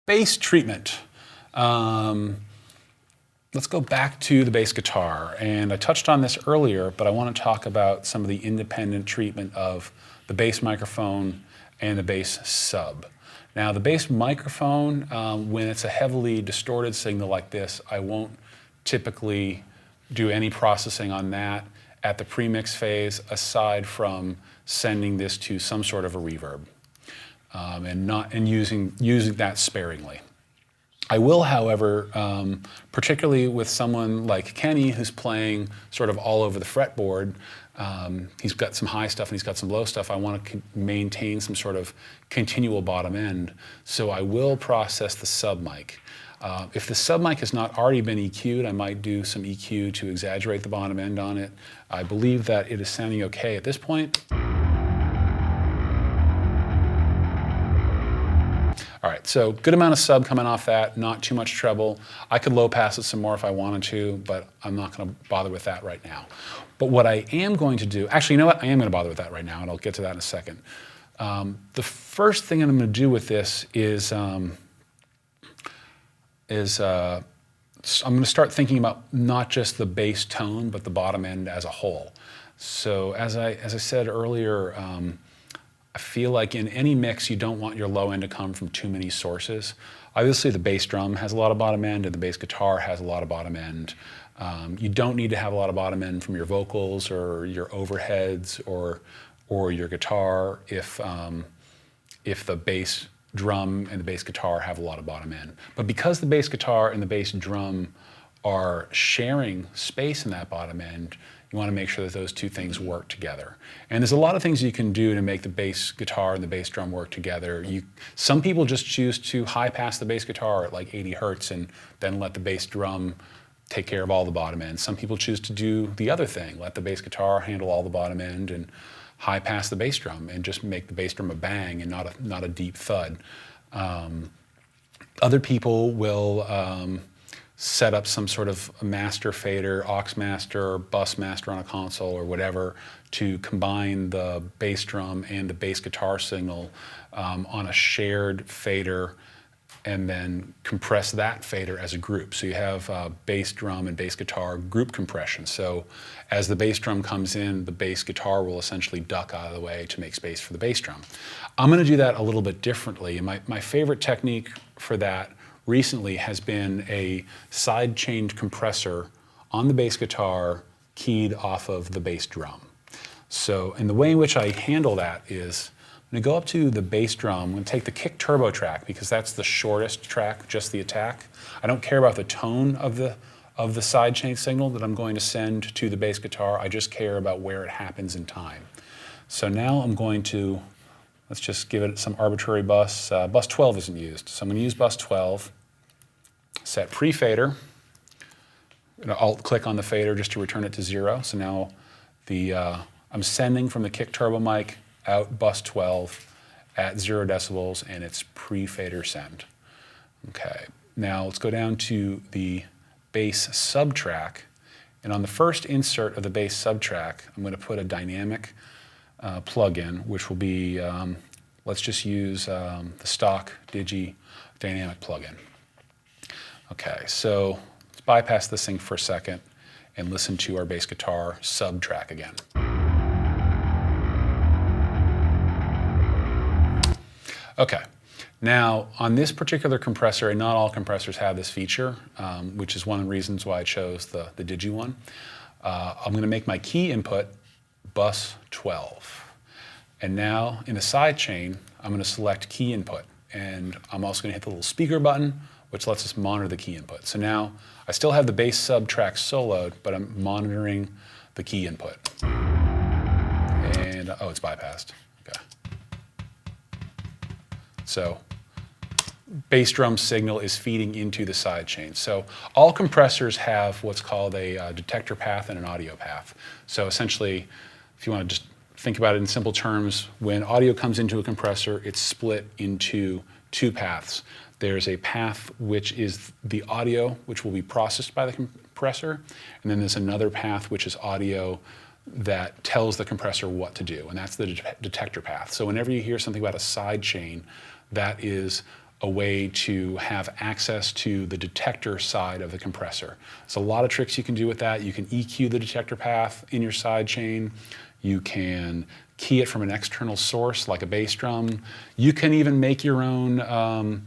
Bass treatment. Let's go back to the bass guitar. And I touched on this earlier, but I want to talk about some of the independent treatment of the bass microphone and the bass sub. Now the bass microphone, when it's a heavily distorted signal like this, I won't typically do any processing on that at the premix phase aside from sending this to some sort of a reverb and using that sparingly. I will, however, particularly with someone like Kenny who's playing sort of all over the fretboard, he's got some high stuff and he's got some low stuff. I want to maintain some sort of continual bottom end, so I will process the sub mic. If the sub mic has not already been EQ'd, I might do some EQ to exaggerate the bottom end on it. I believe that it is sounding okay at this point. All right, so good amount of sub coming off that, not too much treble. I could low pass it some more if I wanted to, but I'm not gonna bother with that right now. But what I am going to do, actually, you know what? I am gonna bother with that right now, and I'll get to that in a second. The first thing I'm gonna do with this is I'm gonna start thinking about not just the bass tone, but the bottom end as a whole. So as I said earlier, I feel like in any mix, you don't want your low end to come from too many sources. Obviously, the bass drum has a lot of bottom end, and the bass guitar has a lot of bottom end. You don't need to have a lot of bottom end from your vocals or your overheads or your guitar if the bass drum and the bass guitar have a lot of bottom end. But because the bass guitar and the bass drum are sharing space in that bottom end, you want to make sure that those two things work together. And there's a lot of things you can do to make the bass guitar and the bass drum work together. Some people just choose to high pass the bass guitar at like 80 hertz and then let the bass drum take care of all the bottom end. Some people choose to do the other thing, let the bass guitar handle all the bottom end and high pass the bass drum and just make the bass drum a bang and not a deep thud. Other people will set up some sort of master fader, aux master, bus master on a console or whatever to combine the bass drum and the bass guitar signal on a shared fader and then compress that fader as a group. So you have bass drum and bass guitar group compression. So as the bass drum comes in, the bass guitar will essentially duck out of the way to make space for the bass drum. I'm gonna do that a little bit differently. And my favorite technique for that recently has been a side chained compressor on the bass guitar keyed off of the bass drum. So, and the way in which I handle that is I'm gonna go up to the bass drum, I'm gonna take the kick turbo track because that's the shortest track, just the attack. I don't care about the tone of the side chain signal that I'm going to send to the bass guitar, I just care about where it happens in time. So now I'm going to, let's just give it some arbitrary bus. Bus 12 isn't used, so I'm gonna use bus 12, set pre-fader. I'm gonna alt-click on the fader just to return it to 0. So now I'm sending from the kick turbo mic out bus 12 at 0 decibels, and it's pre-fader send. Okay, now let's go down to the bass subtrack, and on the first insert of the bass subtrack, I'm gonna put a dynamic plug-in, which will be, let's just use the stock Digi dynamic plug-in. Okay, so let's bypass this thing for a second and listen to our bass guitar sub track again. Okay, now on this particular compressor, and not all compressors have this feature, which is one of the reasons why I chose the Digi one, I'm gonna make my key input bus 12. And now in the side chain, I'm gonna select key input. And I'm also gonna hit the little speaker button, which lets us monitor the key input. So now I still have the bass sub track soloed, but I'm monitoring the key input. And, oh, it's bypassed, okay. So bass drum signal is feeding into the side chain. So all compressors have what's called a detector path and an audio path. So essentially, if you want to just think about it in simple terms, when audio comes into a compressor, it's split into two paths. There's a path which is the audio, which will be processed by the compressor, and then there's another path which is audio that tells the compressor what to do, and that's the detector path. So whenever you hear something about a side chain, that is a way to have access to the detector side of the compressor. There's a lot of tricks you can do with that. You can EQ the detector path in your side chain. You can key it from an external source like a bass drum. You can even make your own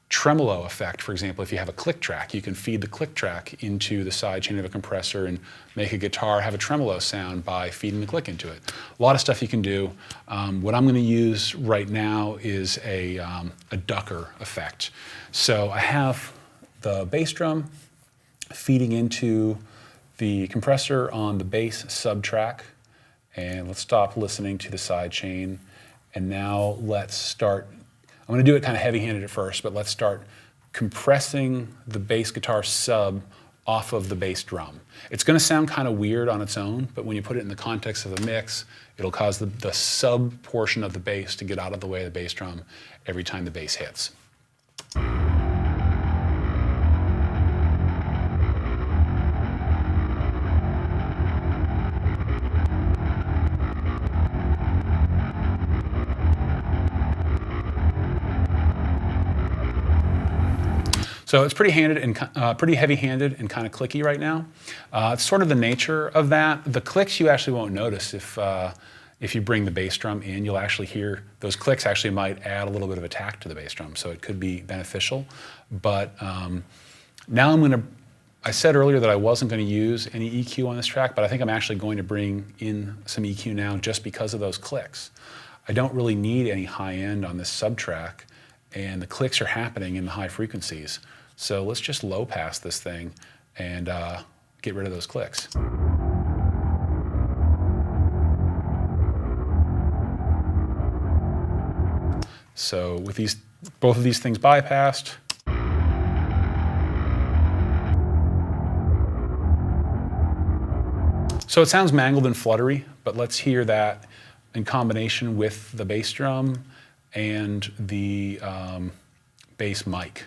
tremolo effect. For example, if you have a click track, you can feed the click track into the side chain of a compressor and make a guitar have a tremolo sound by feeding the click into it. A lot of stuff you can do. What I'm going to use right now is a ducker effect. So I have the bass drum feeding into the compressor on the bass subtrack. And let's stop listening to the side chain. And now let's start. I'm going to do it kind of heavy-handed at first, but let's start compressing the bass guitar sub off of the bass drum. It's going to sound kind of weird on its own, but when you put it in the context of a mix, it'll cause the sub portion of the bass to get out of the way of the bass drum every time the bass hits. So it's pretty heavy-handed and kind of clicky right now. It's sort of the nature of that. The clicks you actually won't notice if you bring the bass drum in. You'll actually hear those clicks actually might add a little bit of attack to the bass drum, so it could be beneficial. But now I said earlier that I wasn't going to use any EQ on this track, but I think I'm actually going to bring in some EQ now just because of those clicks. I don't really need any high end on this sub track, and the clicks are happening in the high frequencies. So let's just low pass this thing and get rid of those clicks. So with both of these things bypassed, so it sounds mangled and fluttery, but let's hear that in combination with the bass drum and the bass mic.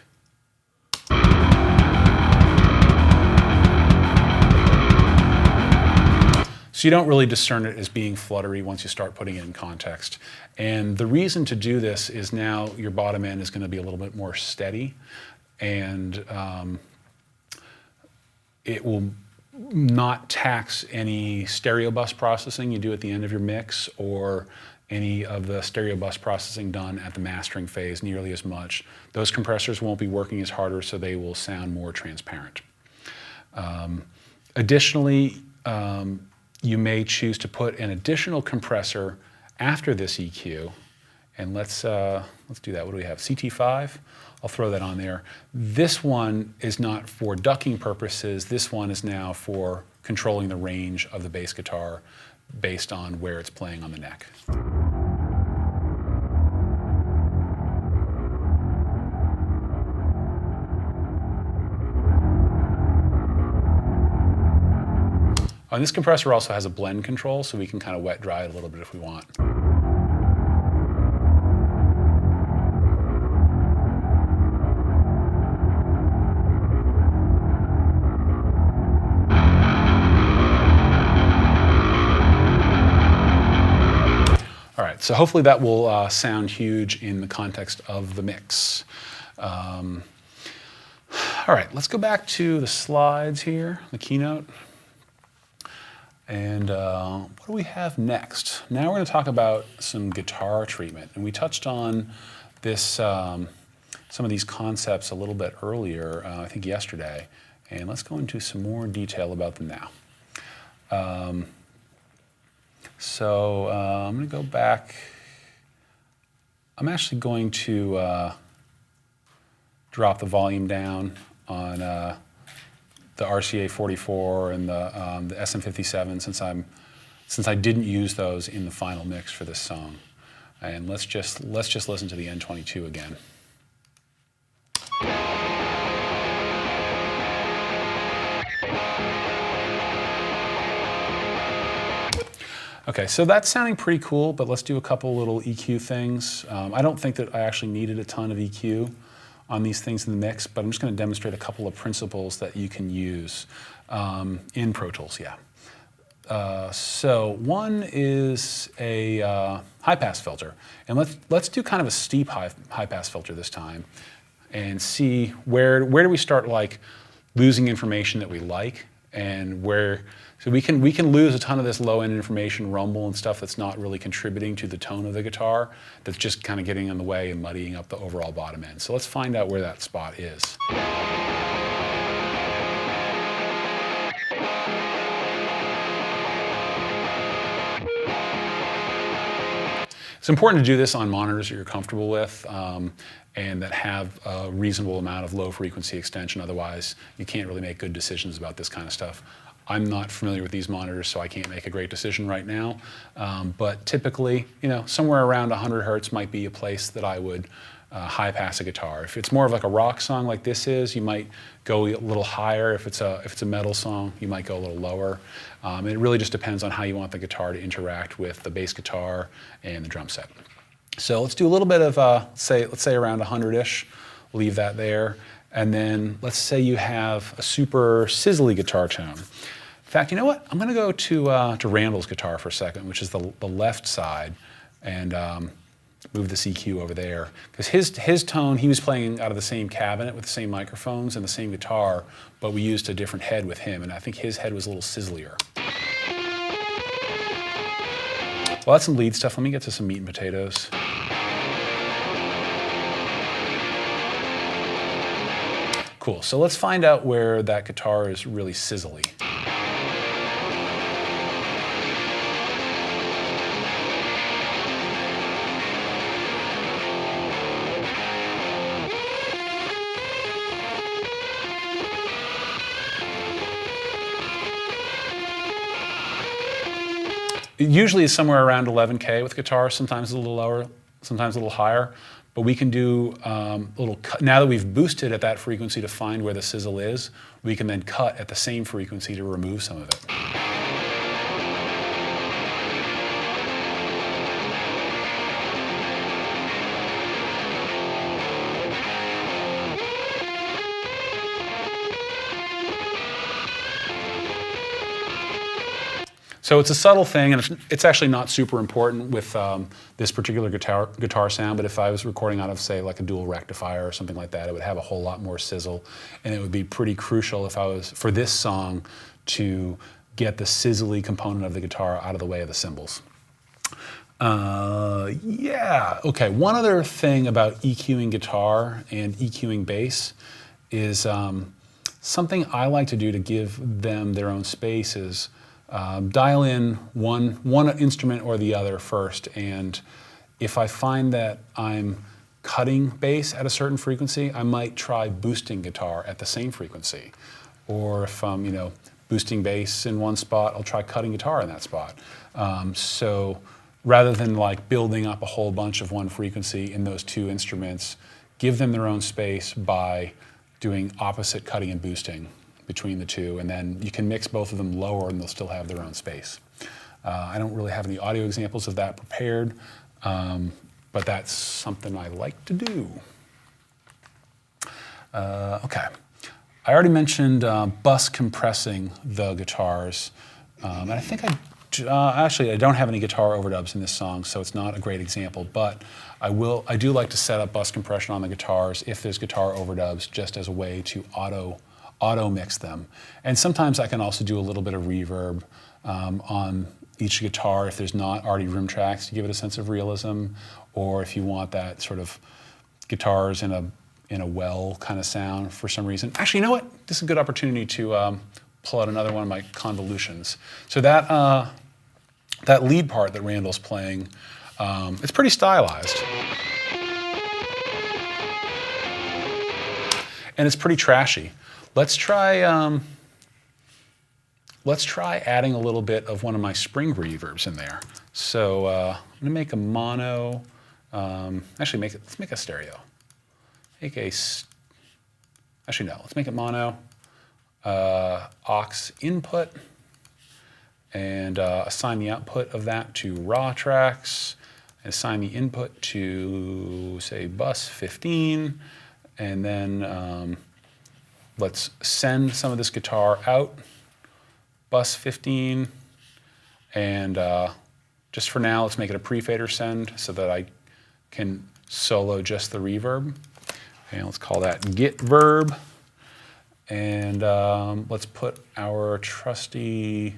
So you don't really discern it as being fluttery once you start putting it in context. And the reason to do this is now your bottom end is going to be a little bit more steady, and it will not tax any stereo bus processing you do at the end of your mix or any of the stereo bus processing done at the mastering phase nearly as much. Those compressors won't be working as harder, so they will sound more transparent. Additionally, you may choose to put an additional compressor after this EQ, and let's do that. What do we have? CT5. I'll throw that on there. This one is not for ducking purposes. This one is now for controlling the range of the bass guitar based on where it's playing on the neck. And this compressor also has a blend control, so we can kind of wet dry it a little bit if we want. All right, so hopefully that will sound huge in the context of the mix. All right, let's go back to the slides here, the keynote. And what do we have next? Now we're going to talk about some guitar treatment. And we touched on this, some of these concepts a little bit earlier, I think yesterday. And let's go into some more detail about them now. I'm going to go back. I'm actually going to drop the volume down on the RCA 44 and the SM57 since I didn't use those in the final mix for this song. And let's just listen to the N22 again. Okay, so that's sounding pretty cool, but let's do a couple little EQ things. I don't think that I actually needed a ton of EQ on these things in the mix, but I'm just going to demonstrate a couple of principles that you can use in Pro Tools, yeah. So one is a high pass filter, and let's do kind of a steep high pass filter this time, and see where do we start like losing information that we like, and where so we can lose a ton of this low end information, rumble and stuff that's not really contributing to the tone of the guitar, that's just kind of getting in the way and muddying up the overall bottom end. So let's find out where that spot is. It's important to do this on monitors that you're comfortable with and that have a reasonable amount of low frequency extension. Otherwise, you can't really make good decisions about this kind of stuff. I'm not familiar with these monitors, so I can't make a great decision right now. But typically, somewhere around 100 hertz might be a place that I would high pass a guitar. If it's more of like a rock song like this is, you might go a little higher. If it's a metal song, you might go a little lower. It really just depends on how you want the guitar to interact with the bass guitar and the drum set. So let's do a little bit of let's say around 100-ish. Leave that there, and then let's say you have a super sizzly guitar tone. In fact, you know what? I'm going to go to Randall's guitar for a second, which is the left side, and move the EQ over there, because his tone, he was playing out of the same cabinet with the same microphones and the same guitar, but we used a different head with him, and I think his head was a little sizzlier. Well, that's some lead stuff. Let me get to some meat and potatoes. Cool, so let's find out where that guitar is really sizzly. It usually is somewhere around 11K with guitar, sometimes a little lower, sometimes a little higher, but we can do a little cut. Now that we've boosted at that frequency to find where the sizzle is, we can then cut at the same frequency to remove some of it. So it's a subtle thing, and it's actually not super important with this particular guitar sound, but if I was recording out of, say, like a dual rectifier or something like that, it would have a whole lot more sizzle, and it would be pretty crucial if I was, for this song, to get the sizzly component of the guitar out of the way of the cymbals. Yeah, okay, one other thing about EQing guitar and EQing bass is something I like to do to give them their own space is dial in one instrument or the other first, and if I find that I'm cutting bass at a certain frequency, I might try boosting guitar at the same frequency. Or if I'm boosting bass in one spot, I'll try cutting guitar in that spot. So rather than like building up a whole bunch of one frequency in those two instruments, give them their own space by doing opposite cutting and boosting between the two, and then you can mix both of them lower and they'll still have their own space. I don't really have any audio examples of that prepared, but that's something I like to do. Okay, I already mentioned bus compressing the guitars, and I think actually I don't have any guitar overdubs in this song, so it's not a great example, but I do like to set up bus compression on the guitars if there's guitar overdubs, just as a way to auto mix them. And sometimes I can also do a little bit of reverb on each guitar if there's not already room tracks to give it a sense of realism, or if you want that sort of guitars in a well kind of sound for some reason. Actually, you know what? This is a good opportunity to pull out another one of my convolutions. So that lead part that Randall's playing, it's pretty stylized. And it's pretty trashy. Let's try adding a little bit of one of my spring reverbs in there. So I'm gonna make a mono. Let's make a stereo. Let's make it mono. Aux input, and assign the output of that to raw tracks, and assign the input to, say, bus 15, and then let's send some of this guitar out, bus 15, And just for now, let's make it a pre-fader send so that I can solo just the reverb. And let's call that get verb. And let's put our trusty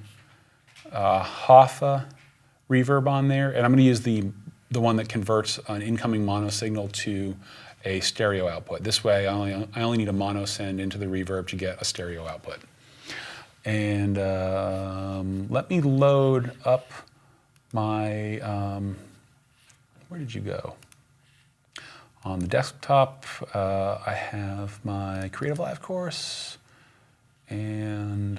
Hoffa reverb on there. And I'm going to use the one that converts an incoming mono signal to a stereo output. This way, I only need a mono send into the reverb to get a stereo output. And let me load up my, where did you go? On the desktop, I have my Creative Live course and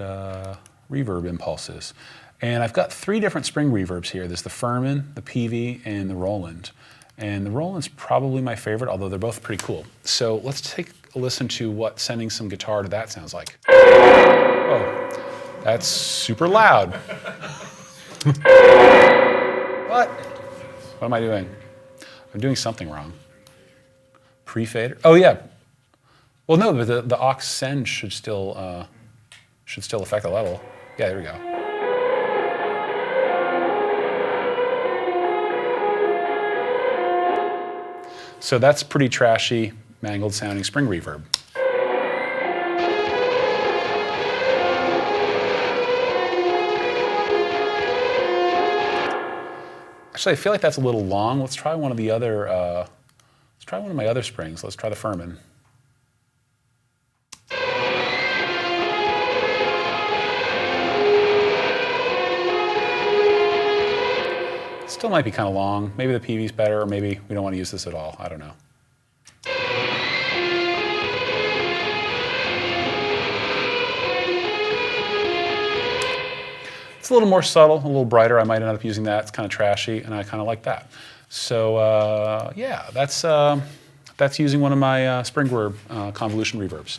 reverb impulses. And I've got 3 different spring reverbs here. There's the Furman, the PV, and the Roland. And the Roland's probably my favorite, although they're both pretty cool. So let's take a listen to what sending some guitar to that sounds like. Oh, that's super loud. What? What am I doing? I'm doing something wrong. Pre-fader? Oh yeah. Well, no, but the aux send should still affect the level. Yeah, there we go. So that's pretty trashy, mangled sounding spring reverb. Actually, I feel like that's a little long. Let's try one of the other. Let's try one of my other springs. Let's try the Furman. Still might be kind of long. Maybe the PV's better, or maybe we don't want to use this at all. I don't know. It's a little more subtle, a little brighter. I might end up using that. It's kind of trashy, and I kind of like that. So yeah, that's using one of my spring reverb convolution reverbs.